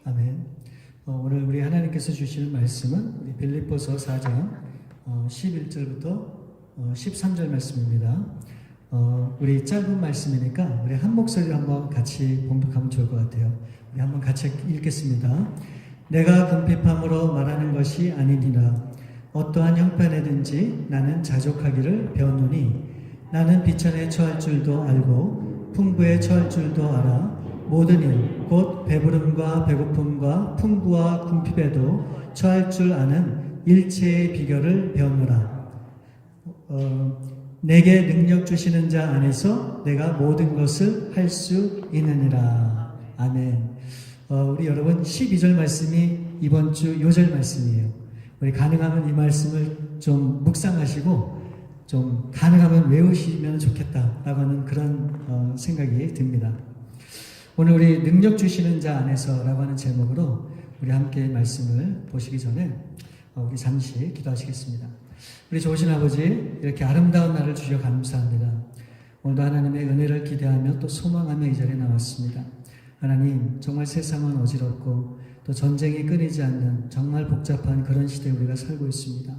아멘. 오늘 우리 하나님께서 주시는 말씀은 우리 빌립보서 4장 11절부터 13절 말씀입니다. 우리 짧은 말씀이니까 우리 한 목소리로 한번 같이 봉독하면 좋을 것 같아요. 우리 한번 같이 읽겠습니다. 내가 궁핍함으로 말하는 것이 아니니라. 어떠한 형편에든지 나는 자족하기를 배웠노니 나는 비천에 처할 줄도 알고 풍부에 처할 줄도 알아. 모든 일, 곧 배부름과 배고픔과 풍부와 궁핍에도 처할 줄 아는 일체의 비결을 배웠노라. 내게 능력 주시는 자 안에서 내가 모든 것을 할 수 있느니라. 아멘. 우리 여러분 12절 말씀이 이번 주 요절 말씀이에요. 우리 가능하면 이 말씀을 좀 묵상하시고 좀 가능하면 외우시면 좋겠다라고 하는 그런 생각이 듭니다. 오늘 우리 능력 주시는 자 안에서라고 하는 제목으로 우리 함께 말씀을 보시기 전에 우리 잠시 기도하시겠습니다. 우리 좋으신 아버지, 이렇게 아름다운 날을 주셔 감사합니다. 오늘도 하나님의 은혜를 기대하며 또 소망하며 이 자리에 나왔습니다. 하나님, 정말 세상은 어지럽고 또 전쟁이 끊이지 않는 정말 복잡한 그런 시대에 우리가 살고 있습니다.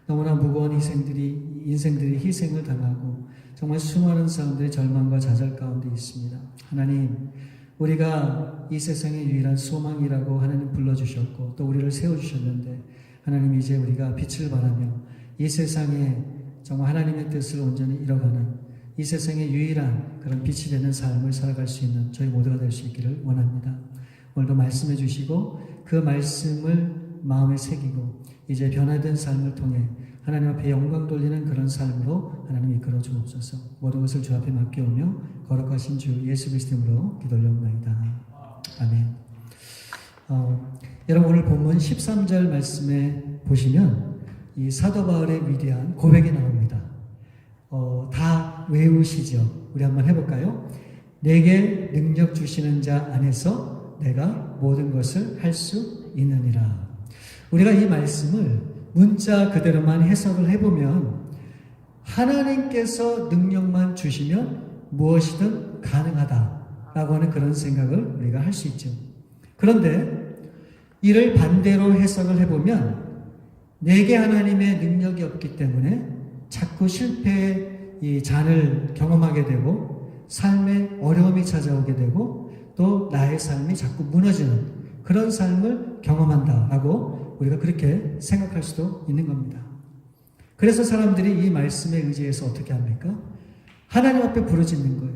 너무나 무거운 인생들이 희생을 당하고 정말 수많은 사람들이 절망과 좌절 가운데 있습니다. 하나님, 우리가 이 세상의 유일한 소망이라고 하나님 불러주셨고 또 우리를 세워주셨는데 하나님, 이제 우리가 빛을 발하며 이 세상에 정말 하나님의 뜻을 온전히 이뤄가는 이 세상의 유일한 그런 빛이 되는 삶을 살아갈 수 있는 저희 모두가 될 수 있기를 원합니다. 오늘도 말씀해 주시고 그 말씀을 마음에 새기고 이제 변화된 삶을 통해 하나님 앞에 영광 돌리는 그런 삶으로 하나님 이끌어 주옵소서. 모든 것을 주 앞에 맡겨오며 거룩하신 주 예수 그리스도로 기도올려옵나이다. 아멘. 여러분, 오늘 본문 13절 말씀에 보시면 이 사도 바울의 위대한 고백이 나옵니다. 다 외우시죠? 우리 한번 해볼까요? 내게 능력 주시는 자 안에서 내가 모든 것을 할 수 있느니라. 우리가 이 말씀을 문자 그대로만 해석을 해보면 하나님께서 능력만 주시면 무엇이든 가능하다라고 하는 그런 생각을 우리가 할 수 있죠. 그런데 이를 반대로 해석을 해보면 내게 하나님의 능력이 없기 때문에 자꾸 실패의 이 잔을 경험하게 되고 삶에 어려움이 찾아오게 되고 또 나의 삶이 자꾸 무너지는 그런 삶을 경험한다라고 우리가 그렇게 생각할 수도 있는 겁니다. 그래서 사람들이 이 말씀에 의지해서 어떻게 합니까? 하나님 앞에 부르짖는 거예요.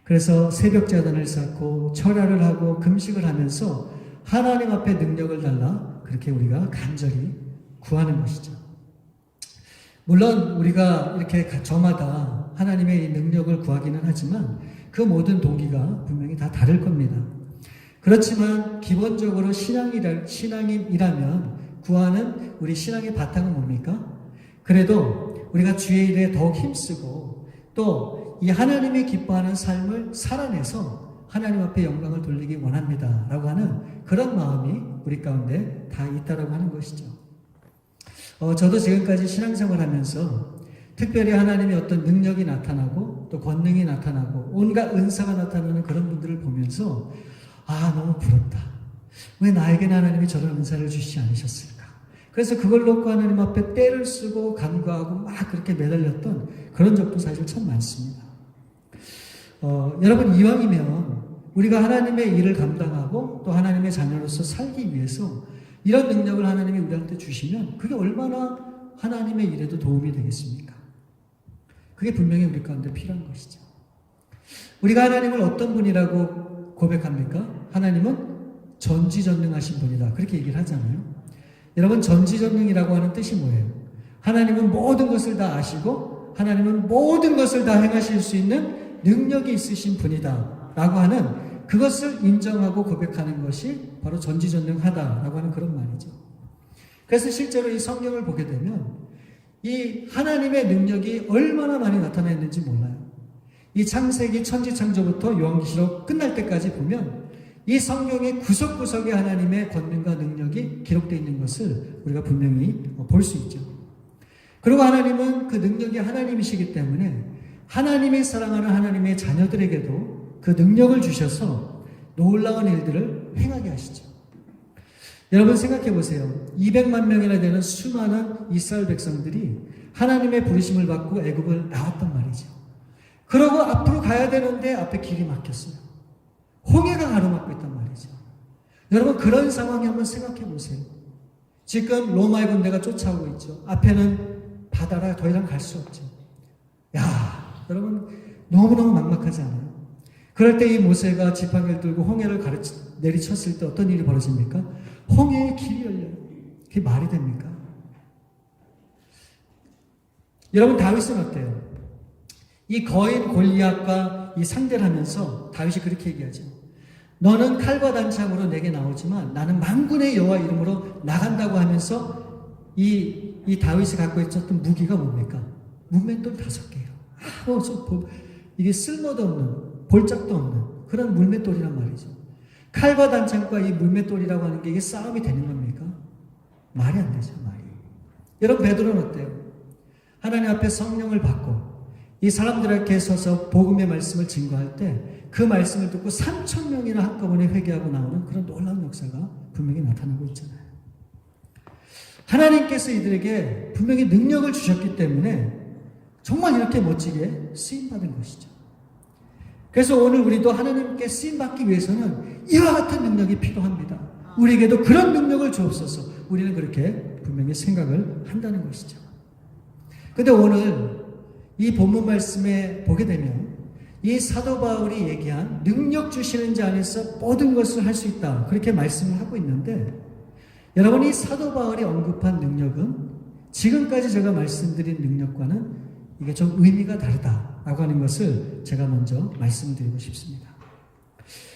그래서 새벽자단을 쌓고 철야를 하고 금식을 하면서 하나님 앞에 능력을 달라 그렇게 우리가 간절히 구하는 것이죠. 물론 우리가 이렇게 저마다 하나님의 이 능력을 구하기는 하지만 그 모든 동기가 분명히 다 다를 겁니다. 그렇지만 기본적으로 신앙인이라면 구하는 우리 신앙의 바탕은 뭡니까? 그래도 우리가 주의 일에 더욱 힘쓰고 또 이 하나님이 기뻐하는 삶을 살아내서 하나님 앞에 영광을 돌리기 원합니다 라고 하는 그런 마음이 우리 가운데 다 있다라고 하는 것이죠. 저도 지금까지 신앙생활 하면서 특별히 하나님의 어떤 능력이 나타나고 또 권능이 나타나고 온갖 은사가 나타나는 그런 분들을 보면서 너무 부럽다. 왜 나에게는 하나님이 저런 은사를 주시지 않으셨을까? 그래서 그걸 놓고 하나님 앞에 떼를 쓰고 간구하고 막 그렇게 매달렸던 그런 적도 사실 참 많습니다. 여러분, 이왕이면 우리가 하나님의 일을 감당하고 또 하나님의 자녀로서 살기 위해서 이런 능력을 하나님이 우리한테 주시면 그게 얼마나 하나님의 일에도 도움이 되겠습니까? 그게 분명히 우리 가운데 필요한 것이죠. 우리가 하나님을 어떤 분이라고 고백합니까? 하나님은 전지전능하신 분이다. 그렇게 얘기를 하잖아요. 여러분, 전지전능이라고 하는 뜻이 뭐예요? 하나님은 모든 것을 다 아시고 하나님은 모든 것을 다 행하실 수 있는 능력이 있으신 분이다 라고 하는 그것을 인정하고 고백하는 것이 바로 전지전능하다라고 하는 그런 말이죠. 그래서 실제로 이 성경을 보게 되면 이 하나님의 능력이 얼마나 많이 나타나 있는지 몰라요. 이 창세기 천지창조부터 요한계시록 끝날 때까지 보면 이 성경의 구석구석에 하나님의 권능과 능력이 기록되어 있는 것을 우리가 분명히 볼 수 있죠. 그리고 하나님은 그 능력이 하나님이시기 때문에 하나님이 사랑하는 하나님의 자녀들에게도 그 능력을 주셔서 놀라운 일들을 행하게 하시죠. 여러분 생각해 보세요. 200만 명이나 되는 수많은 이스라엘 백성들이 하나님의 부르심을 받고 애굽을 나왔단 말이죠. 그러고 앞으로 가야 되는데 앞에 길이 막혔어요. 홍해가 가로막고 있단 말이죠. 여러분 그런 상황이 한번 생각해 보세요. 지금 로마의 군대가 쫓아오고 있죠. 앞에는 바다라 더 이상 갈 수 없죠. 야, 여러분 너무너무 막막하지 않아요? 그럴 때 이 모세가 지팡이를 들고 홍해를 내리쳤을 때 어떤 일이 벌어집니까? 홍해의 길이 열려요. 그게 말이 됩니까? 여러분 다윗은 어때요? 이 거인 골리앗과 이 상대를 하면서 다윗이 그렇게 얘기하죠. 너는 칼과 단창으로 내게 나오지만 나는 만군의 여호와 이름으로 나간다고 하면서 이 다윗이 갖고 있었던 무기가 뭡니까? 물맷돌 5개예요. 이게 쓸모도 없는, 볼짝도 없는 그런 물맷돌이란 말이죠. 칼과 단창과 이 물맷돌이라고 하는 게 이게 싸움이 되는 겁니까? 말이 안 되죠, 말이. 여러분 베드로는 어때요? 하나님 앞에 성령을 받고 이 사람들에게 서서 복음의 말씀을 증거할 때 그 말씀을 듣고 3,000명이나 한꺼번에 회개하고 나오는 그런 놀라운 역사가 분명히 나타나고 있잖아요. 하나님께서 이들에게 분명히 능력을 주셨기 때문에 정말 이렇게 멋지게 쓰임받은 것이죠. 그래서 오늘 우리도 하나님께 쓰임받기 위해서는 이와 같은 능력이 필요합니다. 우리에게도 그런 능력을 주옵소서. 우리는 그렇게 분명히 생각을 한다는 것이죠. 근데 오늘 이 본문 말씀에 보게 되면 이 사도 바울이 얘기한 능력 주시는 자 안에서 모든 것을 할 수 있다. 그렇게 말씀을 하고 있는데 여러분 이 사도 바울이 언급한 능력은 지금까지 제가 말씀드린 능력과는 이게 좀 의미가 다르다라고 하는 것을 제가 먼저 말씀드리고 싶습니다.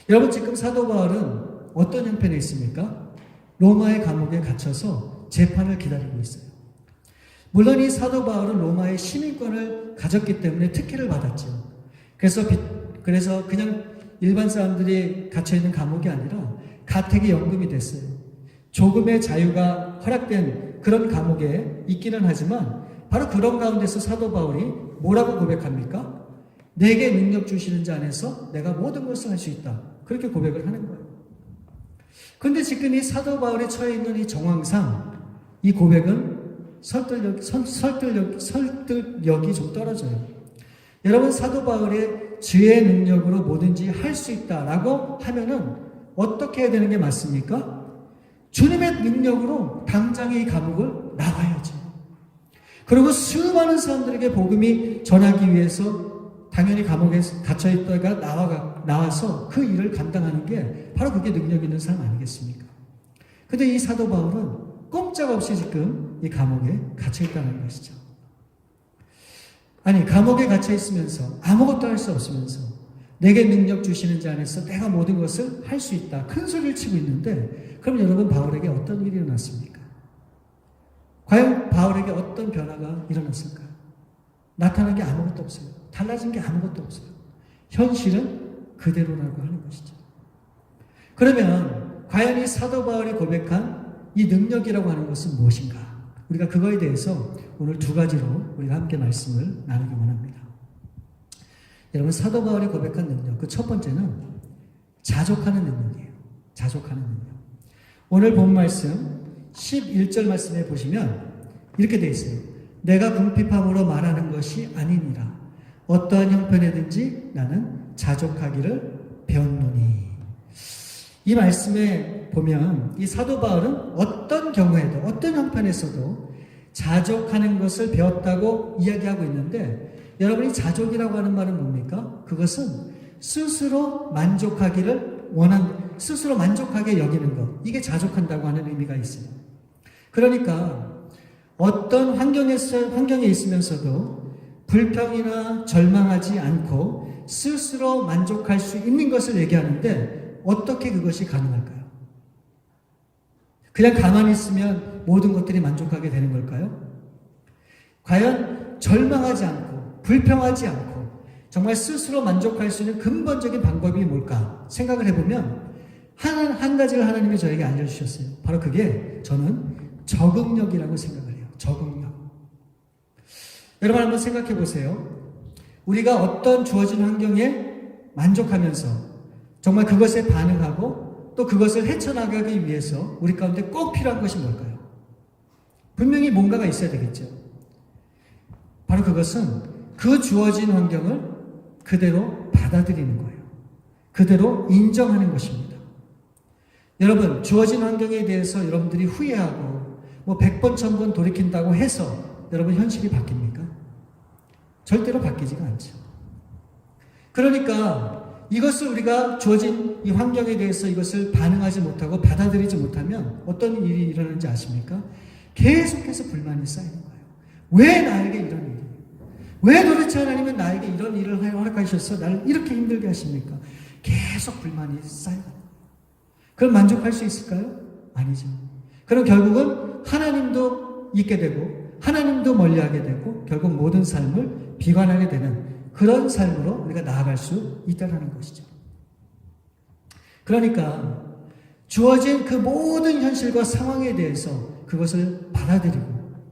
여러분 지금 사도 바울은 어떤 형편에 있습니까? 로마의 감옥에 갇혀서 재판을 기다리고 있어요. 물론 이 사도 바울은 로마의 시민권을 가졌기 때문에 특혜를 받았죠. 그래서 그냥 일반 사람들이 갇혀있는 감옥이 아니라 가택이 연금이 됐어요. 조금의 자유가 허락된 그런 감옥에 있기는 하지만 바로 그런 가운데서 사도 바울이 뭐라고 고백합니까? 내게 능력 주시는 자 안에서 내가 모든 것을 할 수 있다. 그렇게 고백을 하는 거예요. 그런데 지금 이 사도 바울이 처해 있는 이 정황상 이 고백은 설득력이 좀 떨어져요. 여러분 사도 바울의 지혜의 능력으로 뭐든지 할 수 있다라고 하면은 어떻게 해야 되는 게 맞습니까? 주님의 능력으로 당장의 이 감옥을 나와야죠. 그리고 수많은 사람들에게 복음이 전하기 위해서 당연히 감옥에 갇혀있다가 나와서 그 일을 감당하는 게 바로 그게 능력 있는 사람 아니겠습니까? 근데 이 사도 바울은 꼼짝없이 지금 이 감옥에 갇혀있다는 것이죠. 아니 감옥에 갇혀있으면서 아무것도 할 수 없으면서 내게 능력 주시는 자 안에서 내가 모든 것을 할 수 있다. 큰 소리를 치고 있는데 그럼 여러분 바울에게 어떤 일이 일어났습니까? 과연 바울에게 어떤 변화가 일어났을까요? 나타난 게 아무것도 없어요. 달라진 게 아무것도 없어요. 현실은 그대로라고 하는 것이죠. 그러면 과연 이 사도 바울이 고백한 이 능력이라고 하는 것은 무엇인가? 우리가 그거에 대해서 오늘 두 가지로 우리가 함께 말씀을 나누기 원합니다. 여러분 사도 바울이 고백한 능력, 그 첫 번째는 자족하는 능력이에요. 자족하는 능력. 오늘 본 말씀 11절 말씀에 보시면 이렇게 되어 있어요. 내가 궁핍함으로 말하는 것이 아니니라. 어떠한 형편에든지 나는 자족하기를 배웠노니. 이 말씀에 보면 이 사도 바울은 어떤 경우에도 어떤 형편에서도 자족하는 것을 배웠다고 이야기하고 있는데 여러분이 자족이라고 하는 말은 뭡니까? 그것은 스스로 만족하기를 스스로 만족하게 여기는 것. 이게 자족한다고 하는 의미가 있어요. 그러니까 어떤 환경에 있으면서도 불평이나 절망하지 않고 스스로 만족할 수 있는 것을 얘기하는데 어떻게 그것이 가능할까요? 그냥 가만히 있으면 모든 것들이 만족하게 되는 걸까요? 과연 절망하지 않고 불평하지 않고 정말 스스로 만족할 수 있는 근본적인 방법이 뭘까 생각을 해보면 한 가지를 하나님이 저에게 알려주셨어요. 바로 그게 저는 적응력이라고 생각을 해요. 적응력. 여러분 한번 생각해 보세요. 우리가 어떤 주어진 환경에 만족하면서 정말 그것에 반응하고 또 그것을 헤쳐나가기 위해서 우리 가운데 꼭 필요한 것이 뭘까요? 분명히 뭔가가 있어야 되겠죠. 바로 그것은 그 주어진 환경을 그대로 받아들이는 거예요. 그대로 인정하는 것입니다. 여러분, 주어진 환경에 대해서 여러분들이 후회하고 100번, 1000번 돌이킨다고 해서 여러분 현실이 바뀝니까? 절대로 바뀌지가 않죠. 그러니까 이것을 우리가 주어진 이 환경에 대해서 이것을 반응하지 못하고 받아들이지 못하면 어떤 일이 일어나는지 아십니까? 계속해서 불만이 쌓이는 거예요. 왜 나에게 이런 일이? 왜 도대체 하나님은 나에게 이런 일을 허락하셔서 나를 이렇게 힘들게 하십니까? 계속 불만이 쌓여가는 거예요. 그럼 만족할 수 있을까요? 아니죠. 그럼 결국은 하나님도 잊게 되고 하나님도 멀리하게 되고 결국 모든 삶을 비관하게 되는 그런 삶으로 우리가 나아갈 수 있다는 것이죠. 그러니까 주어진 그 모든 현실과 상황에 대해서 그것을 받아들이고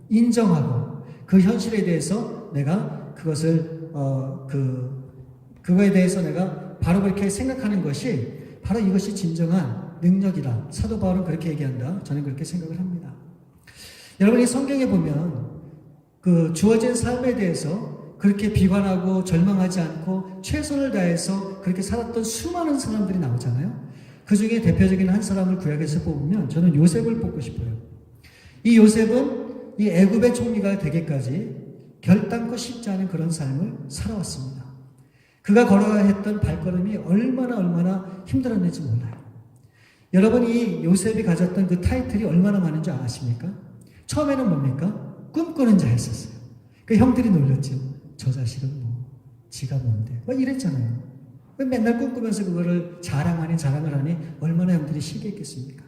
인정하고 그 현실에 대해서 내가 그것을 그거에 대해서 내가 바로 그렇게 생각하는 것이 바로 이것이 진정한 능력이라 사도 바울은 그렇게 얘기한다. 저는 그렇게 생각을 합니다. 여러분이 성경에 보면 그 주어진 삶에 대해서 그렇게 비관하고 절망하지 않고 최선을 다해서 그렇게 살았던 수많은 사람들이 나오잖아요. 그 중에 대표적인 한 사람을 구약에서 뽑으면 저는 요셉을 뽑고 싶어요. 이 요셉은 이 애굽의 총리가 되기까지 결단코 쉽지 않은 그런 삶을 살아왔습니다. 그가 걸어야 했던 발걸음이 얼마나 힘들었는지 몰라요. 여러분, 이 요셉이 가졌던 그 타이틀이 얼마나 많은 줄 아십니까? 처음에는 뭡니까? 꿈꾸는 자였었어요. 그 형들이 놀렸죠. 저 자식은 지가 뭔데? 막 이랬잖아요. 맨날 꿈꾸면서 그거를 자랑을 하니 얼마나 형들이 시기했겠습니까?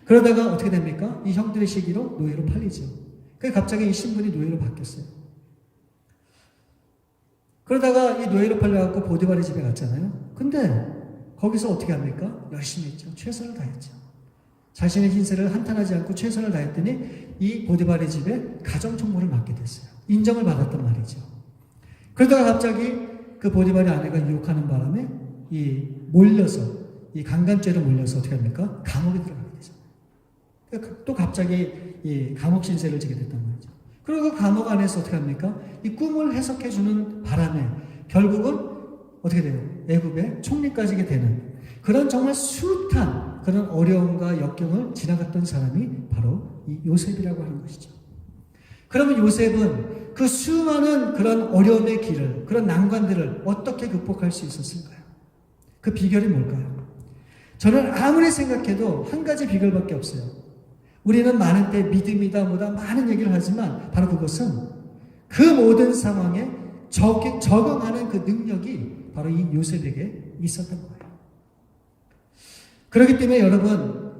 그러다가 어떻게 됩니까? 이 형들의 시기로 노예로 팔리죠. 그래서 갑자기 이 신분이 노예로 바뀌었어요. 그러다가 이 노예로 팔려갖고 보디발의 집에 갔잖아요. 근데 거기서 어떻게 합니까? 열심히 했죠. 최선을 다했죠. 자신의 신세를 한탄하지 않고 최선을 다했더니 이 보디발의 집에 가정총무를 맡게 됐어요. 인정을 받았단 말이죠. 그러다가 갑자기 그 보디발의 아내가 유혹하는 바람에 이 강간죄로 몰려서 어떻게 합니까? 감옥에 들어가게 되죠. 그러니까 또 갑자기 이 감옥 신세를 지게 됐단 말이죠. 그리고 그 감옥 안에서 어떻게 합니까? 이 꿈을 해석해주는 바람에 결국은 어떻게 돼요? 애굽의 총리까지 되는 그런 정말 숱한 그런 어려움과 역경을 지나갔던 사람이 바로 이 요셉이라고 하는 것이죠. 그러면 요셉은 그 수많은 그런 어려움의 길을, 그런 난관들을 어떻게 극복할 수 있었을까요? 그 비결이 뭘까요? 저는 아무리 생각해도 한 가지 비결밖에 없어요. 우리는 많은 때 믿음이다 뭐다 많은 얘기를 하지만 바로 그것은 그 모든 상황에 적응하는 그 능력이 바로 이 요셉에게 있었던 거예요. 그렇기 때문에 여러분,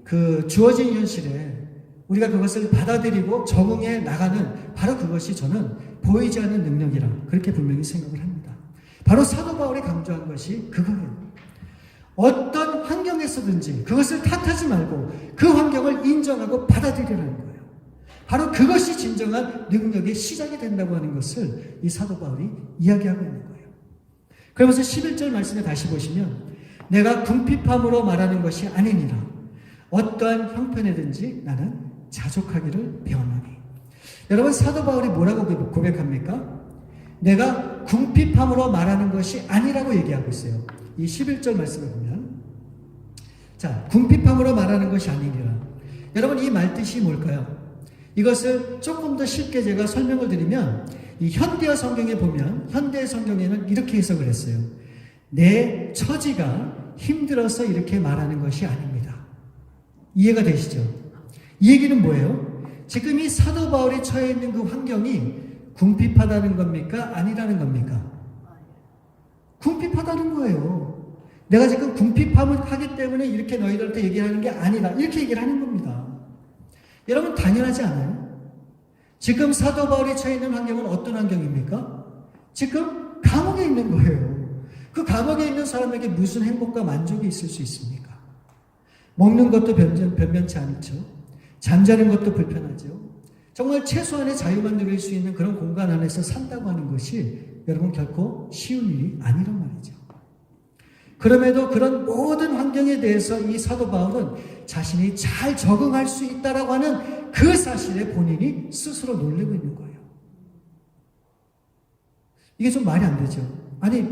그 주어진 현실에 우리가 그것을 받아들이고 적응해 나가는 바로 그것이 저는 보이지 않는 능력이라 그렇게 분명히 생각을 합니다. 바로 사도 바울이 강조한 것이 그거예요. 어떤 환경에서든지 그것을 탓하지 말고 그 환경을 인정하고 받아들이라는 거예요. 바로 그것이 진정한 능력의 시작이 된다고 하는 것을 이 사도 바울이 이야기하고 있는 거예요. 그러면서 11절 말씀에 다시 보시면 내가 궁핍함으로 말하는 것이 아니니라 어떠한 형편에든지 나는 자족하기를 배웠노니. 여러분, 사도 바울이 뭐라고 고백합니까? 내가 궁핍함으로 말하는 것이 아니라고 얘기하고 있어요. 이 11절 말씀을 보면 자, 궁핍함으로 말하는 것이 아니니라. 여러분, 이 말뜻이 뭘까요? 이것을 조금 더 쉽게 제가 설명을 드리면 이 현대어 성경에 보면 현대 성경에는 이렇게 해석을 했어요. 내 처지가 힘들어서 이렇게 말하는 것이 아닙니다. 이해가 되시죠? 이 얘기는 뭐예요? 지금 이 사도 바울이 처해 있는 그 환경이 궁핍하다는 겁니까? 아니라는 겁니까? 궁핍하다는 거예요. 내가 지금 궁핍함을 하기 때문에 이렇게 너희들한테 얘기하는 게 아니다. 이렇게 얘기를 하는 겁니다. 여러분, 당연하지 않아요? 지금 사도 바울이 처해 있는 환경은 어떤 환경입니까? 지금 감옥에 있는 거예요. 그 감옥에 있는 사람에게 무슨 행복과 만족이 있을 수 있습니까? 먹는 것도 변변치 않죠. 잠자는 것도 불편하죠. 정말 최소한의 자유만 누릴 수 있는 그런 공간 안에서 산다고 하는 것이 여러분 결코 쉬운 일이 아니란 말이죠. 그럼에도 그런 모든 환경에 대해서 이 사도 바울은 자신이 잘 적응할 수 있다라고 하는 그 사실에 본인이 스스로 놀라고 있는 거예요. 이게 좀 말이 안 되죠. 아니,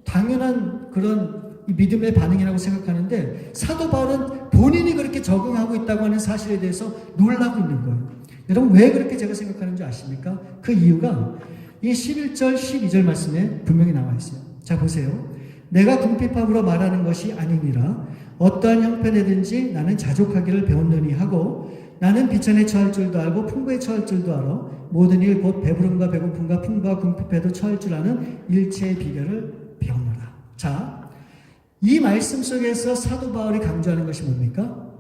당연한 그런 믿음의 반응이라고 생각하는데 사도 바울은 본인이 그렇게 적응하고 있다고 하는 사실에 대해서 놀라고 있는 거예요. 여러분, 왜 그렇게 제가 생각하는지 아십니까? 그 이유가 이 11절, 12절 말씀에 분명히 나와 있어요. 자, 보세요. 내가 궁핍함으로 말하는 것이 아니니라. 어떠한 형편에든지 나는 자족하기를 배웠느니 하고 나는 비천에 처할 줄도 알고 풍부에 처할 줄도 알아. 모든 일 곧 배부름과 배고픔과 풍부와 궁핍에도 처할 줄 아는 일체의 비결을 배우노라. 자, 이 말씀 속에서 사도 바울이 강조하는 것이 뭡니까?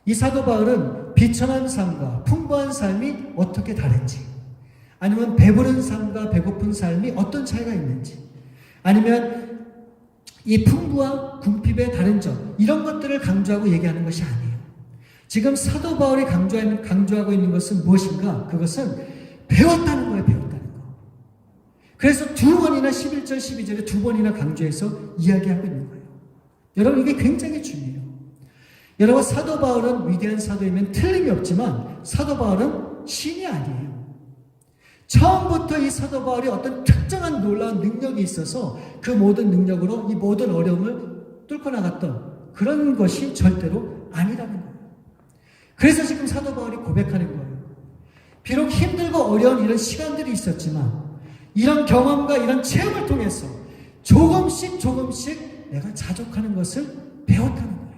이 사도 바울은 비천한 삶과 풍부한 삶이 어떻게 다른지, 아니면 배부른 삶과 배고픈 삶이 어떤 차이가 있는지, 아니면 이 풍부와 궁핍의 다른 점, 이런 것들을 강조하고 얘기하는 것이 아니에요. 지금 사도 바울이 강조하고 있는 것은 무엇인가? 그것은 배웠다는 거예요. 배웠다는 거. 그래서 두 번이나 11절, 12절에 두 번이나 강조해서 이야기하고 있는 거예요. 여러분, 이게 굉장히 중요해요. 여러분, 사도 바울은 위대한 사도이면 틀림이 없지만 사도 바울은 신이 아니에요. 처음부터 이 사도 바울이 어떤 특정한 놀라운 능력이 있어서 그 모든 능력으로 이 모든 어려움을 뚫고 나갔던 그런 것이 절대로 아니라는 거예요. 그래서 지금 사도 바울이 고백하는 거예요. 비록 힘들고 어려운 이런 시간들이 있었지만 이런 경험과 이런 체험을 통해서 조금씩 내가 자족하는 것을 배웠다는 거예요.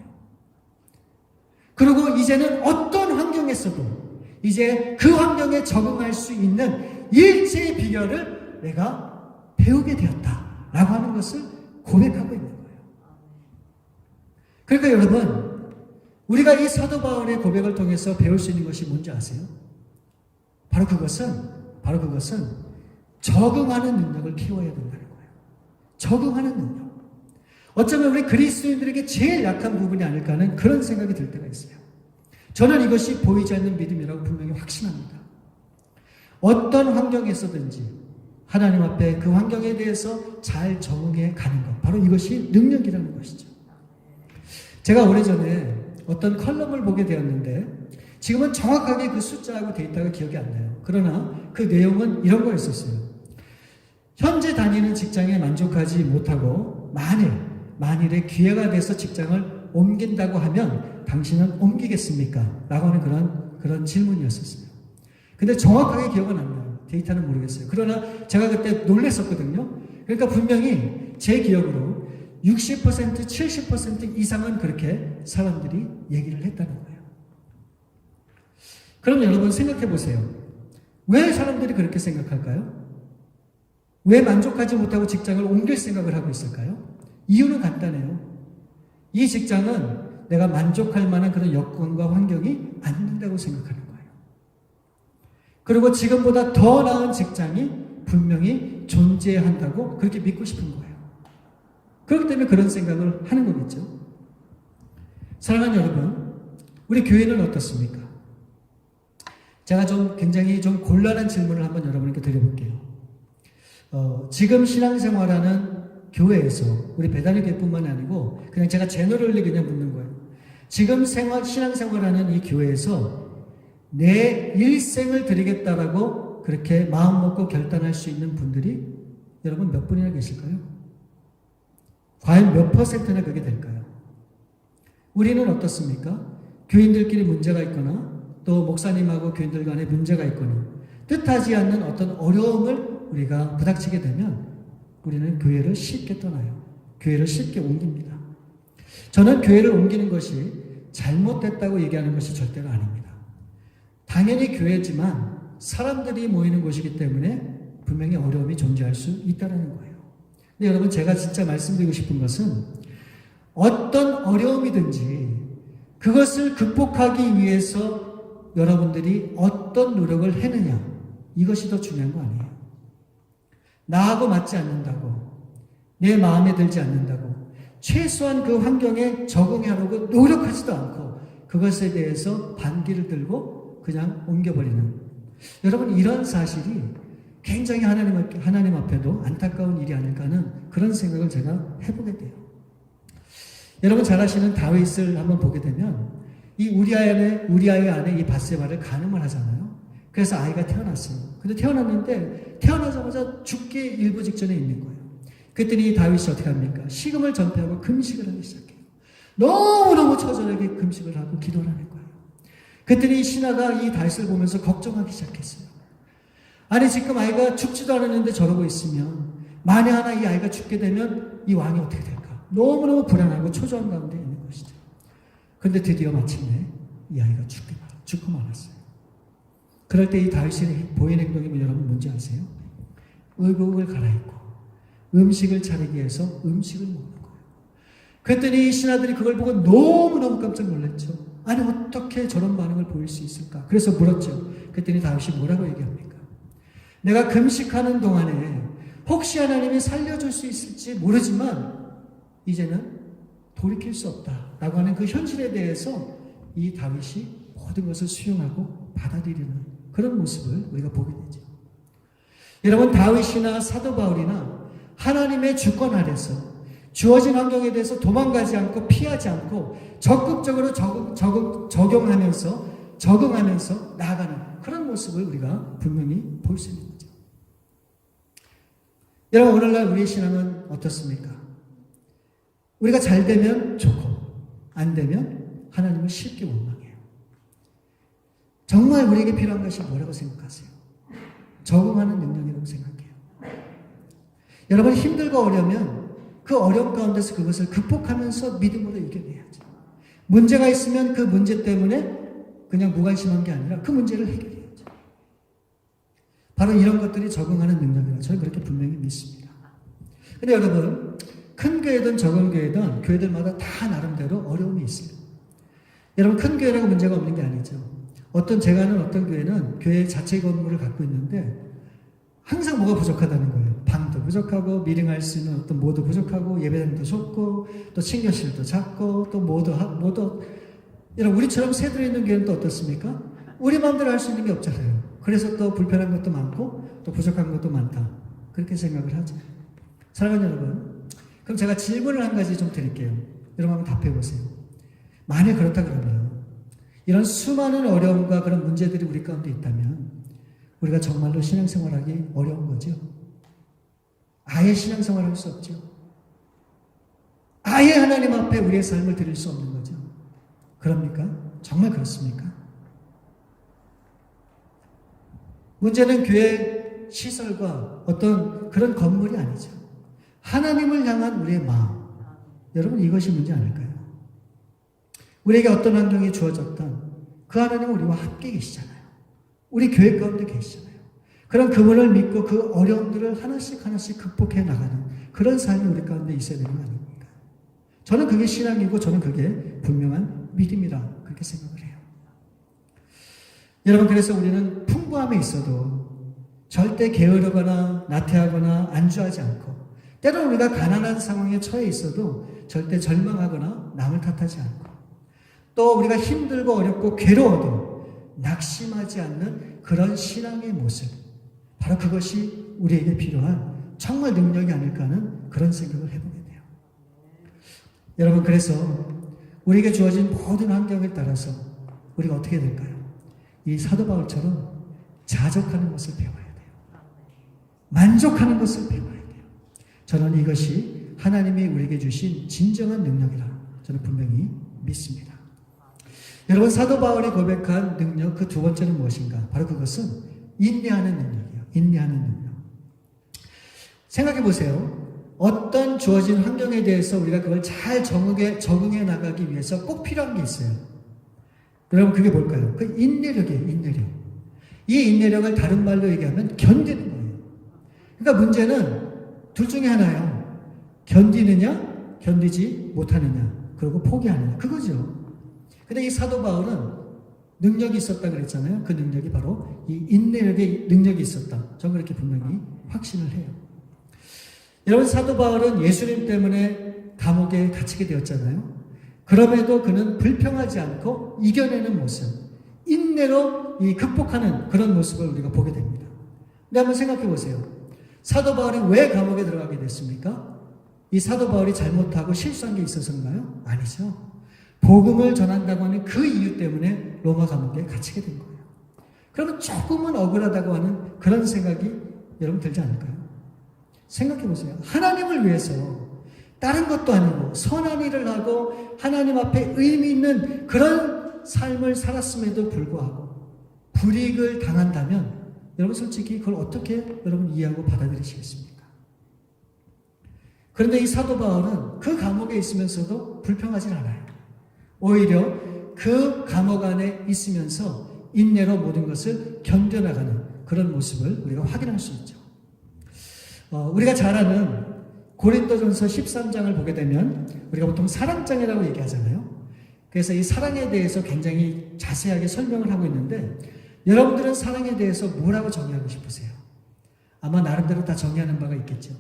그리고 이제는 어떤 환경에서도 이제 그 환경에 적응할 수 있는 일체의 비결을 내가 배우게 되었다라고 하는 것을 고백하고 있는 거예요. 그러니까 여러분, 우리가 이 사도 바울의 고백을 통해서 배울 수 있는 것이 뭔지 아세요? 바로 그것은 적응하는 능력을 키워야 된다는 거예요. 적응하는 능력. 어쩌면 우리 그리스도인들에게 제일 약한 부분이 아닐까 하는 그런 생각이 들 때가 있어요. 저는 이것이 보이지 않는 믿음이라고 분명히 확신합니다. 어떤 환경에서든지 하나님 앞에 그 환경에 대해서 잘 적응해 가는 것, 바로 이것이 능력이라는 것이죠. 제가 오래전에 어떤 컬럼을 보게 되었는데 지금은 정확하게 그 숫자하고 데이터가 기억이 안 나요. 그러나 그 내용은 이런 거였었어요. 현재 다니는 직장에 만족하지 못하고 만일에 기회가 돼서 직장을 옮긴다고 하면 당신은 옮기겠습니까? 라고 하는 그런 질문이었었어요. 근데 정확하게 기억은 안 나요. 데이터는 모르겠어요. 그러나 제가 그때 놀랐었거든요. 그러니까 분명히 제 기억으로 60%, 70% 이상은 그렇게 사람들이 얘기를 했다는 거예요. 그럼 여러분 생각해 보세요. 왜 사람들이 그렇게 생각할까요? 왜 만족하지 못하고 직장을 옮길 생각을 하고 있을까요? 이유는 간단해요. 이 직장은 내가 만족할 만한 그런 여건과 환경이 안 된다고 생각하는 거예요. 그리고 지금보다 더 나은 직장이 분명히 존재한다고 그렇게 믿고 싶은 거예요. 그렇기 때문에 그런 생각을 하는 거겠죠. 사랑하는 여러분, 우리 교회는 어떻습니까? 제가 굉장히 곤란한 질문을 한번 여러분께 드려볼게요. 지금 신앙생활하는 교회에서 우리 배단의 교회뿐만 아니고 그냥 제가 제너럴리 그냥 묻는 거예요. 지금 신앙생활하는 이 교회에서 내 일생을 드리겠다라고 그렇게 마음 먹고 결단할 수 있는 분들이 여러분 몇 분이나 계실까요? 과연 몇 퍼센트나 그게 될까요? 우리는 어떻습니까? 교인들끼리 문제가 있거나 또 목사님하고 교인들 간에 문제가 있거나 뜻하지 않는 어떤 어려움을 우리가 부닥치게 되면 우리는 교회를 쉽게 떠나요. 교회를 쉽게 옮깁니다. 저는 교회를 옮기는 것이 잘못됐다고 얘기하는 것이 절대로 아닙니다. 당연히 교회지만 사람들이 모이는 곳이기 때문에 분명히 어려움이 존재할 수 있다는 거예요. 근데 여러분, 제가 진짜 말씀드리고 싶은 것은 어떤 어려움이든지 그것을 극복하기 위해서 여러분들이 어떤 노력을 했느냐, 이것이 더 중요한 거 아니에요. 나하고 맞지 않는다고, 내 마음에 들지 않는다고 최소한 그 환경에 적응하려고 노력하지도 않고 그것에 대해서 반기를 들고 그냥 옮겨버리는, 여러분, 이런 사실이 굉장히 하나님 앞에도 안타까운 일이 아닐까 하는 그런 생각을 제가 해보게 돼요. 여러분 잘 아시는 다윗을 한번 보게 되면 이 우리아의 아내 이 밧세바를 간음을 하잖아요. 그래서 아이가 태어났어요. 근데 태어났는데 태어나자마자 죽기 일부 직전에 있는 거예요. 그랬더니 다윗이 어떻게 합니까? 식음을 전폐하고 금식을 하기 시작해요. 너무너무 처절하게 금식을 하고 기도를 하는 거예요. 그랬더니 신하가 이 다윗을 보면서 걱정하기 시작했어요. 아니 지금 아이가 죽지도 않았는데 저러고 있으면 만에 하나 이 아이가 죽게 되면 이 왕이 어떻게 될까? 너무너무 불안하고 초조한 가운데 있는 것이죠. 그런데 드디어 마침내 이 아이가 죽고 말았어요. 그럴 때 이 다윗의 보인 행동이 여러분 뭔지 아세요? 의복을 갈아입고 음식을 차리기 위해서 음식을 먹는 거예요. 그랬더니 이 신하들이 그걸 보고 너무너무 깜짝 놀랐죠. 아니 어떻게 저런 반응을 보일 수 있을까? 그래서 물었죠. 그랬더니 다윗이 뭐라고 얘기합니까? 내가 금식하는 동안에 혹시 하나님이 살려줄 수 있을지 모르지만 이제는 돌이킬 수 없다라고 하는 그 현실에 대해서 이 다윗이 모든 것을 수용하고 받아들이는 그런 모습을 우리가 보게 되죠. 여러분 다윗이나 사도 바울이나 하나님의 주권 아래서 주어진 환경에 대해서 도망가지 않고 피하지 않고 적극적으로 적응하면서 나아가는 그런 모습을 우리가 분명히 볼 수 있는 거죠. 여러분 오늘날 우리의 신앙은 어떻습니까? 우리가 잘 되면 좋고 안 되면 하나님을 쉽게 원망해요. 정말 우리에게 필요한 것이 뭐라고 생각하세요? 적응하는 능력이라고 생각해요. 여러분 힘들고 어려우면 그 어려움 가운데서 그것을 극복하면서 믿음으로 이겨내야죠. 문제가 있으면 그 문제 때문에 그냥 무관심한 게 아니라 그 문제를 해결해야죠. 바로 이런 것들이 적응하는 능력이라고 저는 그렇게 분명히 믿습니다. 근데 여러분 큰 교회든 적은 교회든 교회들마다 다 나름대로 어려움이 있어요. 여러분 큰 교회라고 문제가 없는 게 아니죠. 제가 아는 어떤 교회는 교회 자체 건물을 갖고 있는데 항상 뭐가 부족하다는 거예요. 방도 부족하고 미팅할 수 있는 어떤 뭐도 부족하고 예배당도 좁고 또 친교실도 작고 또 뭐도 여러분 우리처럼 새들어 있는 교회는 또 어떻습니까? 우리 마음대로 할 수 있는 게 없잖아요. 그래서 또 불편한 것도 많고 또 부족한 것도 많다. 그렇게 생각을 하죠. 사랑하는 여러분, 그럼 제가 질문을 한 가지 좀 드릴게요. 여러분 한번 답해 보세요. 만약 그렇다 그러면 이런 수많은 어려움과 그런 문제들이 우리 가운데 있다면 우리가 정말로 신앙생활하기 어려운 거죠. 아예 신앙생활할 수 없죠. 아예 하나님 앞에 우리의 삶을 드릴 수 없는 거죠. 그럽니까? 정말 그렇습니까? 문제는 교회 시설과 어떤 그런 건물이 아니죠. 하나님을 향한 우리의 마음. 여러분 이것이 문제 아닐까요? 우리에게 어떤 환경이 주어졌던 그 하나님은 우리와 함께 계시잖아요. 우리 교회 가운데 계시잖아요. 그런 그분을 믿고 그 어려움들을 하나씩 극복해 나가는 그런 삶이 우리 가운데 있어야 되는 거 아닙니까? 저는 그게 신앙이고 저는 그게 분명한 믿음이라 그렇게 생각을 해요. 여러분 그래서 우리는 풍부함에 있어도 절대 게으르거나 나태하거나 안주하지 않고 때로는 우리가 가난한 상황에 처해 있어도 절대 절망하거나 남을 탓하지 않고 또 우리가 힘들고 어렵고 괴로워도 낙심하지 않는 그런 신앙의 모습, 바로 그것이 우리에게 필요한 정말 능력이 아닐까 하는 그런 생각을 해보게 돼요. 여러분 그래서 우리에게 주어진 모든 환경에 따라서 우리가 어떻게 될까요? 이 사도 바울처럼 자족하는 것을 배워야 돼요. 만족하는 것을 배워야 돼요. 저는 이것이 하나님이 우리에게 주신 진정한 능력이라 저는 분명히 믿습니다. 여러분 사도 바울이 고백한 능력 그 두 번째는 무엇인가? 바로 그것은 인내하는 능력이에요. 인내하는 능력. 생각해 보세요. 어떤 주어진 환경에 대해서 우리가 그걸 잘 적응해 나가기 위해서 꼭 필요한 게 있어요. 여러분 그게 뭘까요? 그 인내력이에요. 인내력. 이 인내력을 다른 말로 얘기하면 견디는 거예요. 그러니까 문제는 둘 중에 하나예요. 견디느냐 견디지 못하느냐 그리고 포기하느냐 그거죠. 근데 이 사도 바울은 능력이 있었다 그랬잖아요. 그 능력이 바로 이 인내력의 능력이 있었다. 저는 그렇게 분명히 확신을 해요. 여러분 사도 바울은 예수님 때문에 감옥에 갇히게 되었잖아요. 그럼에도 그는 불평하지 않고 이겨내는 모습, 인내로 이 극복하는 그런 모습을 우리가 보게 됩니다. 근데 한번 생각해 보세요. 사도 바울이 왜 감옥에 들어가게 됐습니까? 이 사도 바울이 잘못하고 실수한 게 있어서인가요? 아니죠. 복음을 전한다고 하는 그 이유 때문에 로마 감옥에 갇히게 된 거예요. 그러면 조금은 억울하다고 하는 그런 생각이 여러분 들지 않을까요? 생각해 보세요. 하나님을 위해서 다른 것도 아니고 선한 일을 하고 하나님 앞에 의미 있는 그런 삶을 살았음에도 불구하고 불이익을 당한다면 여러분 솔직히 그걸 어떻게 여러분 이해하고 받아들이시겠습니까? 그런데 이 사도 바울은 그 감옥에 있으면서도 불평하지 않아요. 오히려 그 감옥 안에 있으면서 인내로 모든 것을 견뎌나가는 그런 모습을 우리가 확인할 수 있죠. 우리가 잘 아는 고린도전서 13장을 보게 되면 우리가 보통 사랑장이라고 얘기하잖아요. 그래서 이 사랑에 대해서 굉장히 자세하게 설명을 하고 있는데 여러분들은 사랑에 대해서 뭐라고 정의하고 싶으세요? 아마 나름대로 다 정의하는 바가 있겠죠.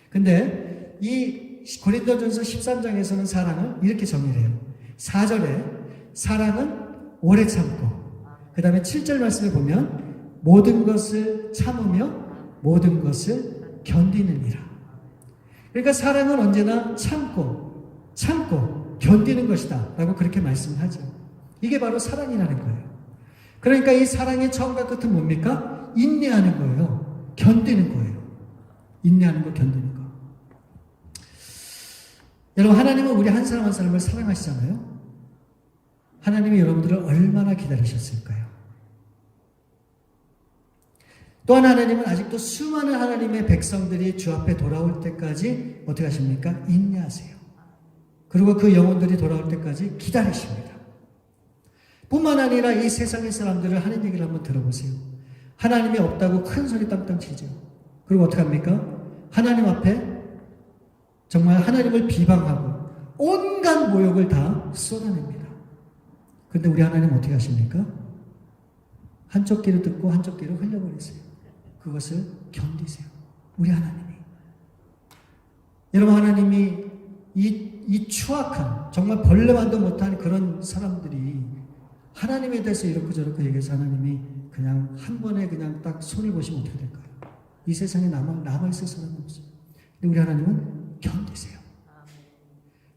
근데 이 고린도전서 13장에서는 사랑을 이렇게 정의를 해요. 4절에 사랑은 오래 참고, 그 다음에 7절 말씀에 보면 모든 것을 참으며 모든 것을 견디느니라. 그러니까 사랑은 언제나 참고 견디는 것이다 라고 그렇게 말씀을 하죠. 이게 바로 사랑이라는 거예요. 그러니까 이 사랑의 처음과 끝은 뭡니까? 인내하는 거예요. 견디는 거예요. 인내하는 거, 견디는 거. 여러분, 하나님은 우리 한 사람 한 사람을 사랑하시잖아요. 하나님이 여러분들을 얼마나 기다리셨을까요? 또한 하나님은 아직도 수많은 하나님의 백성들이 주 앞에 돌아올 때까지 어떻게 하십니까? 인내하세요. 그리고 그 영혼들이 돌아올 때까지 기다리십니다. 뿐만 아니라 이 세상의 사람들을 하는 얘기를 한번 들어보세요. 하나님이 없다고 큰 소리 땅땅 치죠. 그리고 어떻게 합니까? 하나님 앞에 정말 하나님을 비방하고 온갖 모욕을 다 쏟아냅니다. 그런데 우리 하나님 어떻게 하십니까? 한쪽 귀로 듣고 한쪽 귀로 흘려버리세요. 그것을 견디세요. 우리 하나님이. 여러분, 하나님이 이 추악한, 정말 벌레만도 못한 그런 사람들이 하나님에 대해서 이렇게 저렇게 얘기해서 하나님이 그냥 한 번에 그냥 딱 손을 보시면 어떻게 될까요? 이 세상에 남아있을 사람은 없어요. 근데 우리 하나님은 견디세요.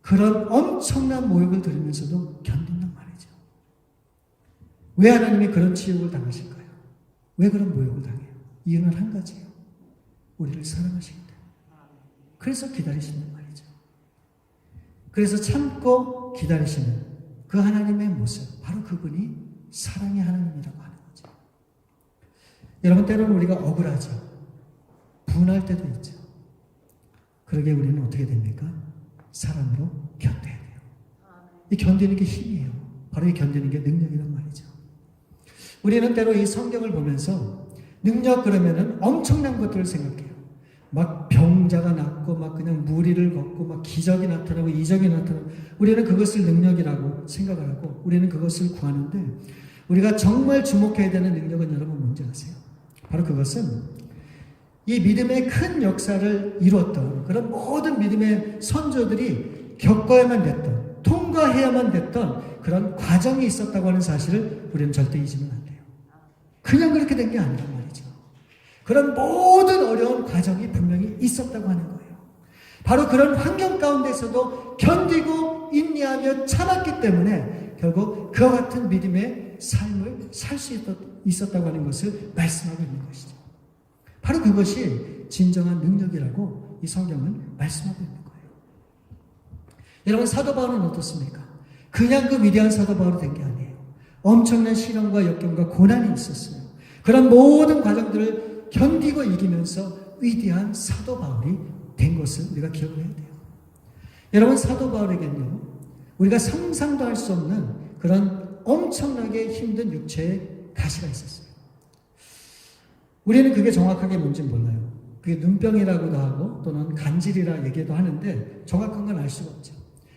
그런 엄청난 모욕을 들으면서도 견딘단 말이죠. 왜 하나님이 그런 치욕을 당하실까요? 왜 그런 모욕을 당해요? 이유는 한 가지예요. 우리를 사랑하시기 때문에. 그래서 기다리신단 말이죠. 그래서 참고 기다리시는 그 하나님의 모습, 바로 그분이 사랑의 하나님이라고 하는 거죠. 여러분, 때로는 우리가 억울하죠. 분할 때도 있죠. 그러게 우리는 어떻게 됩니까? 사랑으로 견뎌야 돼요. 이 견디는 게 힘이에요. 바로 이 견디는 게 능력이란 말이죠. 우리는 때로 이 성경을 보면서 능력 그러면은 엄청난 것들을 생각해요. 막 병자가 낫고 막 그냥 무리를 걷고 막 기적이 나타나고 이적이 나타나고 우리는 그것을 능력이라고 생각을 하고 우리는 그것을 구하는데 우리가 정말 주목해야 되는 능력은 여러분 뭔지 아세요? 바로 그것은 이 믿음의 큰 역사를 이루었던 그런 모든 믿음의 선조들이 겪어야만 됐던 통과해야만 됐던 그런 과정이 있었다고 하는 사실을 우리는 절대 잊으면 안 돼요. 그냥 그렇게 된 게 아니란 말이죠. 그런 모든 어려운 과정이 분명히 있었다고 하는 거예요. 바로 그런 환경 가운데서도 견디고 인내하며 참았기 때문에 결국 그와 같은 믿음의 삶을 살 수 있었다고 하는 것을 말씀하고 있는 것이죠. 바로 그것이 진정한 능력이라고 이 성경은 말씀하고 있는 거예요. 여러분, 사도 바울은 어떻습니까? 그냥 그 위대한 사도 바울이 된 게 아니에요. 엄청난 시련과 역경과 고난이 있었어요. 그런 모든 과정들을 견디고 이기면서 위대한 사도 바울이 된 것을 우리가 기억을 해야 돼요. 여러분, 사도 바울에게는요, 우리가 상상도 할 수 없는 그런 엄청나게 힘든 육체의 가시가 있었어요. 우리는 그게 정확하게 뭔지는 몰라요. 그게 눈병이라고도 하고 또는 간질이라 얘기도 하는데 정확한 건 알 수가 없죠.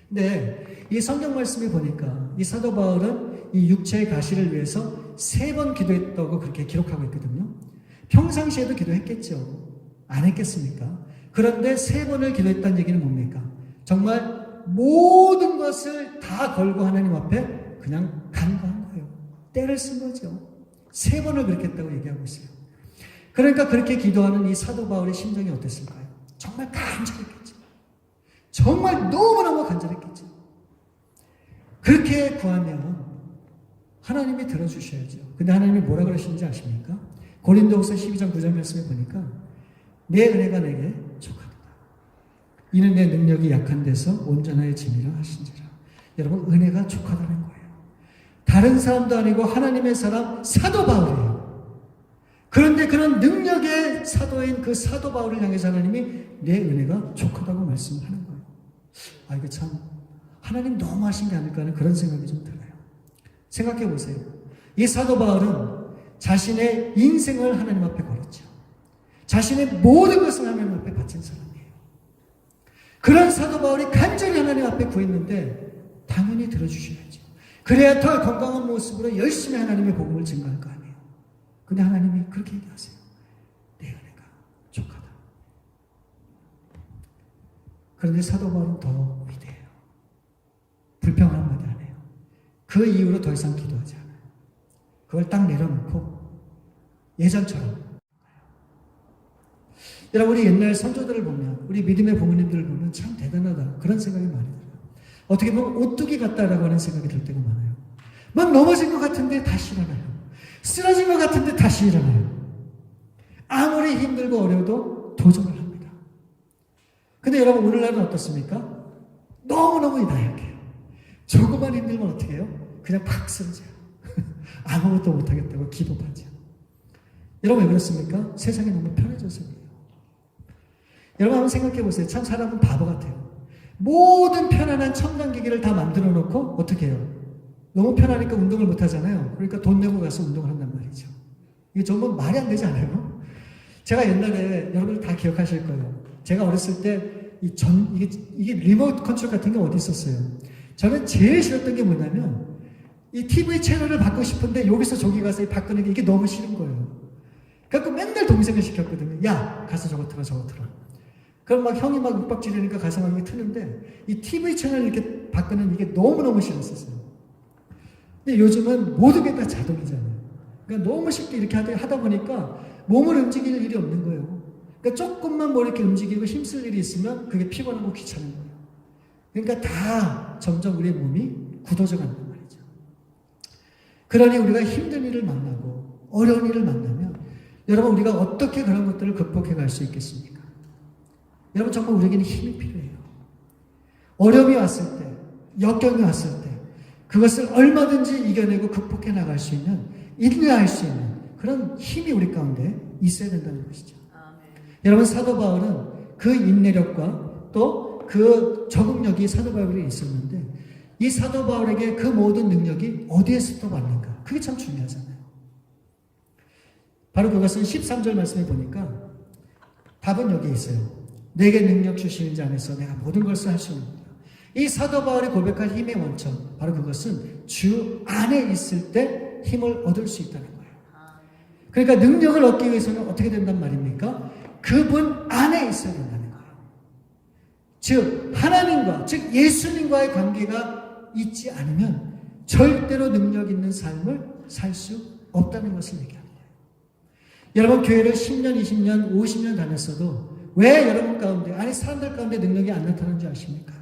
근데 이 성경 말씀을 보니까 이 사도 바울은 이 육체의 가시를 위해서 3번 기도했다고 그렇게 기록하고 있거든요. 평상시에도 기도했겠죠. 안 했겠습니까? 그런데 3번을 기도했다는 얘기는 뭡니까? 정말 모든 것을 다 걸고 하나님 앞에 그냥 간구한 거예요. 때를 쓴 거죠. 3번을 그렇게 했다고 얘기하고 있어요. 그러니까 그렇게 기도하는 이 사도 바울의 심정이 어땠을까요? 정말 간절했겠죠. 정말 너무너무 간절했겠죠. 그렇게 구하면 하나님이 들어주셔야죠. 근데 하나님이 뭐라 그러시는지 아십니까? 고린도후서 12장 9절 말씀에 보니까 내 은혜가 내게 족하다. 이는 내 능력이 약한 데서 온전하여 짐이라 하신지라. 여러분, 은혜가 족하다는 거예요. 다른 사람도 아니고 하나님의 사람 사도 바울이에요. 그런데 그런 능력의 사도인 그 사도 바울을 향해서 하나님이 내 은혜가 족하다고 말씀하는 거예요. 아, 이거 참 하나님 너무하신 게 아닐까 하는 그런 생각이 좀 들어요. 생각해 보세요. 이 사도 바울은 자신의 인생을 하나님 앞에 걸었죠. 자신의 모든 것을 하나님 앞에 바친 사람이에요. 그런 사도 바울이 간절히 하나님 앞에 구했는데 당연히 들어주셔야죠. 그래야 더 건강한 모습으로 열심히 하나님의 복음을 증거할 거 아니에요. 근데 하나님이 그렇게 얘기하세요. 내 은혜가 족하다. 그런데 사도 바울은 더 위대해요. 불평을 한마디 안 해요. 그 이후로 더 이상 기도하지 않아요. 그걸 딱 내려놓고 예전처럼. 여러분, 우리 옛날 선조들을 보면, 우리 믿음의 부모님들을 보면 참 대단하다 그런 생각이 많이 들어요. 어떻게 보면 오뚜기 같다라고 하는 생각이 들 때가 많아요. 막 넘어진 것 같은데 다시 일어나요. 쓰러진 것 같은데 다시 일어나요. 아무리 힘들고 어려워도 도전을 합니다. 근데 여러분, 오늘날은 어떻습니까? 너무너무 나약해요. 조금만 힘들면 어떻게 해요? 그냥 팍 쓰러져요. 아무것도 못하겠다고 기도하죠. 여러분, 왜 그렇습니까? 세상이 너무 편해져서 그래요. 여러분, 한번 생각해 보세요. 참 사람은 바보 같아요. 모든 편안한 첨단기기를 다 만들어 놓고 어떻게 해요? 너무 편하니까 운동을 못 하잖아요. 그러니까 돈 내고 가서 운동을 한단 말이죠. 이게 정말 말이 안 되지 않아요? 제가 옛날에 여러분들 다 기억하실 거예요. 제가 어렸을 때 이게 리모트 컨트롤 같은 게 어디 있었어요? 저는 제일 싫었던 게 뭐냐면 이 TV 채널을 바꾸고 싶은데 여기서 저기 가서 바꾸는 게 이게 너무 싫은 거예요. 그래서 맨날 동생을 시켰거든요. 야, 가서 저거 틀어, 저거 틀어. 그럼 막 형이 막 윽박지르니까 가서 막 이렇게 트는데 이 TV 채널 이렇게 바꾸는 이게 너무너무 싫었었어요. 근데 요즘은 모든 게 다 자동이잖아요. 그러니까 너무 쉽게 이렇게 하다 보니까 몸을 움직일 일이 없는 거예요. 그러니까 조금만 뭐 이렇게 움직이고 힘쓸 일이 있으면 그게 피곤하고 귀찮은 거예요. 그러니까 다 점점 우리의 몸이 굳어져 간단 말이죠. 그러니 우리가 힘든 일을 만나고 어려운 일을 만나면 여러분, 우리가 어떻게 그런 것들을 극복해 갈 수 있겠습니까? 여러분, 정말 우리에게는 힘이 필요해요. 어려움이 왔을 때, 역경이 왔을 때 그것을 얼마든지 이겨내고 극복해 나갈 수 있는, 인내할 수 있는 그런 힘이 우리 가운데 있어야 된다는 것이죠. 여러분, 사도 바울은 그 인내력과 또 그 적응력이 사도 바울에게 있었는데 이 사도 바울에게 그 모든 능력이 어디에서 또 왔는가? 그게 참 중요하잖아요. 바로 그것은 13절 말씀에 보니까 답은 여기 있어요. 내게 능력 주시는 자 안에서 내가 모든 것을 할 수 있습니다. 이 사도 바울이 고백할 힘의 원천, 바로 그것은 주 안에 있을 때 힘을 얻을 수 있다는 거예요. 그러니까 능력을 얻기 위해서는 어떻게 된단 말입니까? 그분 안에 있어야 된다는 거예요. 즉 하나님과, 즉 예수님과의 관계가 있지 않으면 절대로 능력 있는 삶을 살 수 없다는 것을 얘기합니다. 여러분, 교회를 10년, 20년, 50년 다녔어도 왜 여러분 가운데, 아니 사람들 가운데 능력이 안 나타나는 줄 아십니까?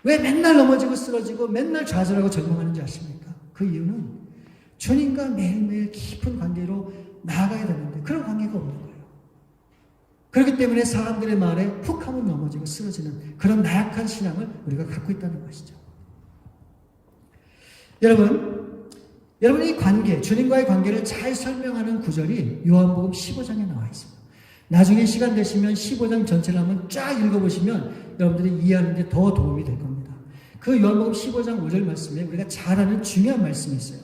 왜 맨날 넘어지고 쓰러지고 맨날 좌절하고 절망하는지 아십니까? 그 이유는 주님과 매일매일 깊은 관계로 나아가야 되는데 그런 관계가 없는 거예요. 그렇기 때문에 사람들의 말에 훅 하면 넘어지고 쓰러지는 그런 나약한 신앙을 우리가 갖고 있다는 것이죠. 여러분 이 관계, 주님과의 관계를 잘 설명하는 구절이 요한복음 15장에 나와 있습니다. 나중에 시간 되시면 15장 전체를 한번 쫙 읽어보시면 여러분들이 이해하는 데 더 도움이 될 겁니다. 그 요한복음 15장 5절 말씀에 우리가 잘 아는 중요한 말씀이 있어요.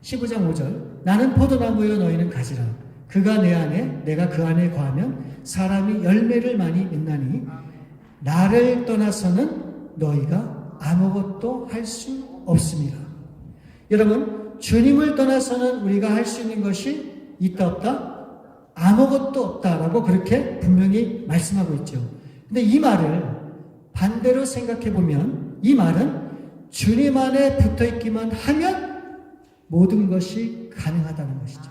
15장 5절, 나는 포도나무여 너희는 가지라. 그가 내 안에 내가 그 안에 거하면 사람이 열매를 많이 맺나니 나를 떠나서는 너희가 아무것도 할 수 없습니다. 여러분, 주님을 떠나서는 우리가 할 수 있는 것이 있다 없다? 아무것도 없다라고 그렇게 분명히 말씀하고 있죠. 근데 이 말을 반대로 생각해 보면 이 말은 주님 안에 붙어 있기만 하면 모든 것이 가능하다는 것이죠.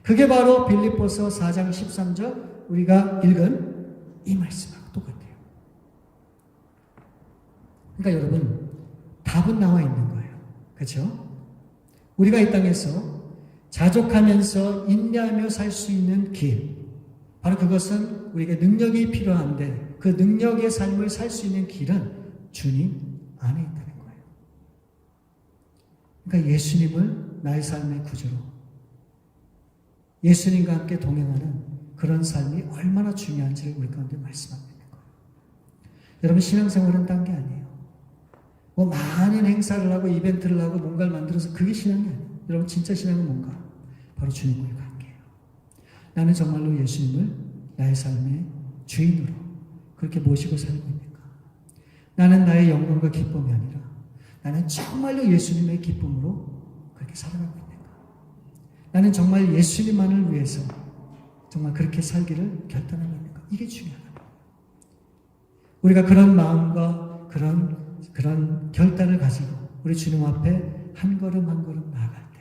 그게 바로 빌립보서 4장 13절 우리가 읽은 이 말씀하고 똑같아요. 그러니까 여러분, 답은 나와 있는 거예요. 그렇죠? 우리가 이 땅에서 자족하면서 인내하며 살 수 있는 길, 바로 그것은 우리에게 능력이 필요한데 그 능력의 삶을 살 수 있는 길은 주님 안에 있다는 거예요. 그러니까 예수님을 나의 삶의 구주로, 예수님과 함께 동행하는 그런 삶이 얼마나 중요한지를 우리 가운데 말씀하고 있는 거예요. 여러분, 신앙생활은 딴 게 아니에요. 뭐 많은 행사를 하고 이벤트를 하고 뭔가를 만들어서 그게 신앙이 아니에요. 여러분, 진짜 신앙은 뭔가? 바로 주님과의 관계예요. 나는 정말로 예수님을 나의 삶의 주인으로 그렇게 모시고 살고 있는가? 나는 나의 영광과 기쁨이 아니라 나는 정말로 예수님의 기쁨으로 그렇게 살아가고 있는가? 나는 정말 예수님만을 위해서 정말 그렇게 살기를 결단하고 있는가? 이게 중요하다. 우리가 그런 마음과 그런 결단을 가지고 우리 주님 앞에 한 걸음 한 걸음 나아갈 때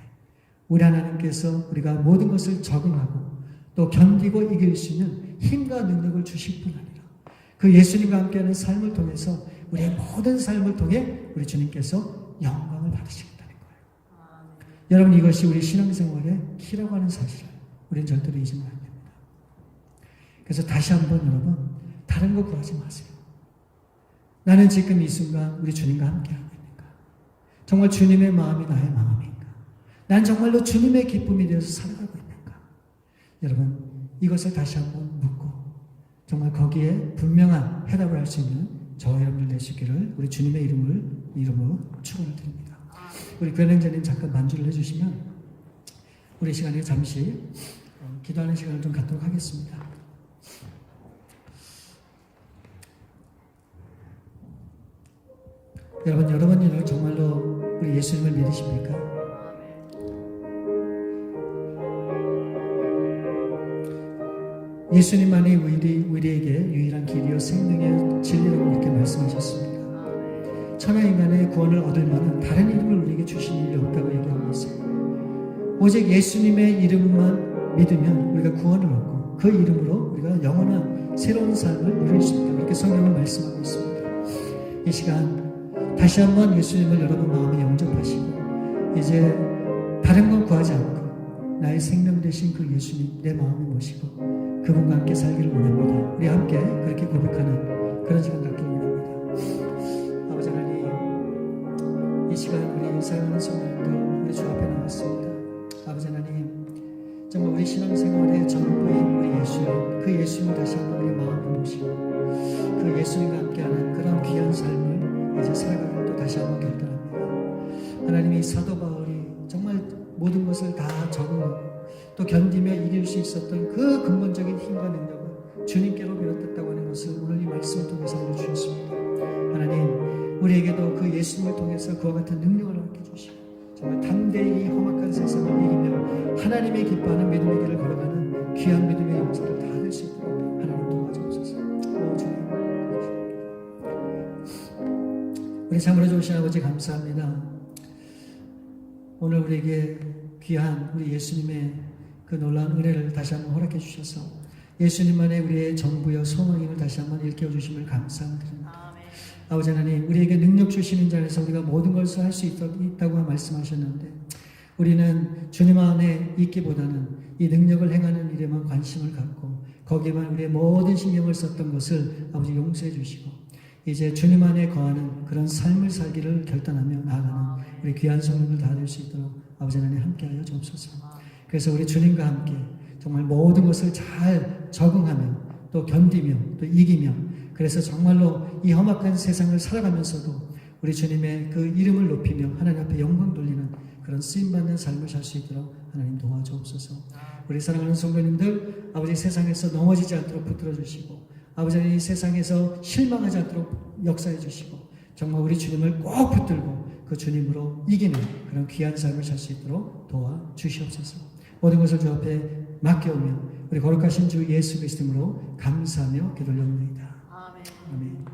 우리 하나님께서 우리가 모든 것을 적응하고 또 견디고 이길 수 있는 힘과 능력을 주실 뿐 아니라 그 예수님과 함께하는 삶을 통해서 우리의 모든 삶을 통해 우리 주님께서 영광을 받으시겠다는 거예요. 여러분, 이것이 우리 신앙생활의 키라고 하는 사실을 우리는 절대로 잊으면 안 됩니다. 그래서 다시 한번 여러분, 다른 거 구하지 마세요. 나는 지금 이 순간 우리 주님과 함께하고 있는가? 정말 주님의 마음이 나의 마음인가? 난 정말로 주님의 기쁨이 되어서 살아가고 있는가? 여러분, 이것을 다시 한번 묻고 정말 거기에 분명한 해답을 할 수 있는 저와 여러분들 되시기를 우리 주님의 이름으로 축원을 드립니다. 우리 교회행자님 잠깐 반주를 해주시면 우리 시간에 잠시 기도하는 시간을 좀 갖도록 하겠습니다. 여러분이 정말로 우리 예수님을 믿으십니까? 예수님만이 우리에게 유일한 길이요 생명의 진리라고 이렇게 말씀하셨습니다. 천하 인간의 구원을 얻을 만한 다른 이름을 우리에게 주신 일이 없다고 얘기하고 있어요. 오직 예수님의 이름만 믿으면 우리가 구원을 얻고 그 이름으로 우리가 영원한 새로운 삶을 누릴 수 있다. 이렇게 성경은 말씀하고 있습니다. 이 시간 다시 한번 예수님을 여러분 마음에 영접하시고 이제 다른 건 구하지 않고 나의 생명 되신 그 예수님 내 마음에 모시고 그분과 함께 살기를 원합니다. 우리 함께 그렇게 고백하는 그런 시간 갖기를 원합니다. 아버지 하나님, 이 시간 우리 사랑하는 성도님들 우리 주 앞에 나왔습니다. 아버지 하나님, 정말 우리 신앙생활의 전부인 우리 예수님, 그 예수님을 다시 한번 우리 마음에 모시고 그 예수님과 함께하는 그런 귀한 삶을 이제 살아가기를 또 다시 한번 결단합니다. 하나님이 사도 바울이 정말 모든 것을 다 적응하고 또 견디며 이길 수 있었던 그 근본적인 힘과 능력을 주님께로 비롯했다고 하는 것을 오늘 이 말씀을 통해서 알려주셨습니다. 하나님, 우리에게도 그 예수님을 통해서 그와 같은 능력을 얻게 주시고 정말 담대히 이 험악한 세상을 이기며 하나님의 기뻐하는 믿음의 길을 걸어가는 귀한 믿음의 용사를 다 될 수 있도록 하나님 도와주옵소서. 주님, 우리 참으로 좋으신 아버지 감사합니다. 오늘 우리에게 귀한 우리 예수님의 그 놀라운 은혜를 다시 한번 허락해 주셔서 예수님만의 우리의 전부여 소망임을 다시 한번 일깨워 주심을 감사드립니다. 아버지 하나님, 우리에게 능력 주시는 자 안에서 우리가 모든 것을 할 수 있다고 말씀하셨는데 우리는 주님 안에 있기보다는 이 능력을 행하는 일에만 관심을 갖고 거기에만 우리의 모든 신경을 썼던 것을 아버지 용서해 주시고 이제 주님 안에 거하는 그런 삶을 살기를 결단하며 나아가는 우리 귀한 성도들 다 될 수 있도록 아버지 하나님 함께하여 주옵소서. 그래서 우리 주님과 함께 정말 모든 것을 잘 적응하며 또 견디며 또 이기며 그래서 정말로 이 험악한 세상을 살아가면서도 우리 주님의 그 이름을 높이며 하나님 앞에 영광 돌리는 그런 쓰임받는 삶을 살 수 있도록 하나님 도와주옵소서. 우리 사랑하는 성도님들 아버지 세상에서 넘어지지 않도록 붙들어 주시고 아버지 이 세상에서 실망하지 않도록 역사해 주시고 정말 우리 주님을 꼭 붙들고 그 주님으로 이기는 그런 귀한 삶을 살 수 있도록 도와주시옵소서. 모든 것을 주 앞에 맡겨오며 우리 거룩하신 주 예수 그리스도로 감사하며 기도를 올립니다. 아멘.